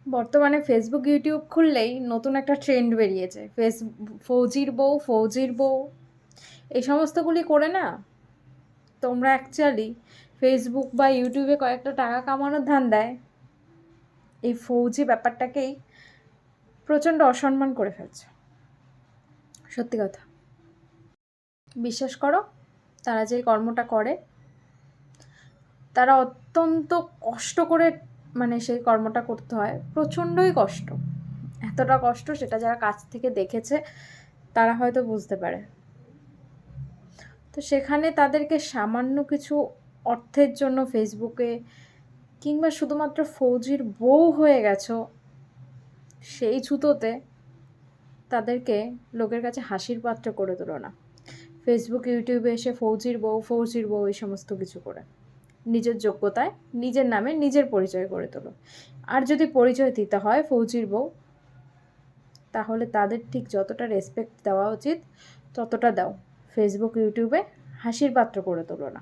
বর্তমানে Facebook YouTube খুললেই নতুন একটা ট্রেন্ড বেরিয়েছে, ফৌজির বউ, ফৌজির বউ, এই সমস্তগুলি করে না তোমরা অ্যাকচুয়ালি ফেসবুক বা ইউটিউবে কয়েকটা টাকা কামানোর ধান্দায় এই ফৌজি ব্যাপারটাকেই প্রচণ্ড অসম্মান করে ফেলছে। সত্যি কথা, বিশ্বাস করো, তারা যে কর্মটা করে তারা অত্যন্ত কষ্ট করে, মানে সেই কর্মটা করতে হয়, প্রচণ্ডই কষ্ট। এতটা কষ্ট সেটা যারা কাছ থেকে দেখেছে তারা হয়তো বুঝতে পারে। তো সেখানে তাদেরকে সামান্য কিছু অর্থের জন্য ফেসবুকে, কিংবা শুধুমাত্র ফৌজির বউ হয়ে গেছো সেই ছুতোতে তাদেরকে লোকের কাছে হাসির পাত্র করে তোলো না। ফেসবুক ইউটিউবে এসে ফৌজির বউ, ফৌজির বউ এই সমস্ত কিছু করে নিজের যোগ্যতায় নিজের নামে নিজের পরিচয় করে তোলো। আর যদি পরিচয় দিতে হয় ফৌজির বউ, তাহলে তাদের ঠিক যতটা রেসপেক্ট দেওয়া উচিত ততটা দাও। ফেসবুক ইউটিউবে হাসির পাত্র করে তোলো না।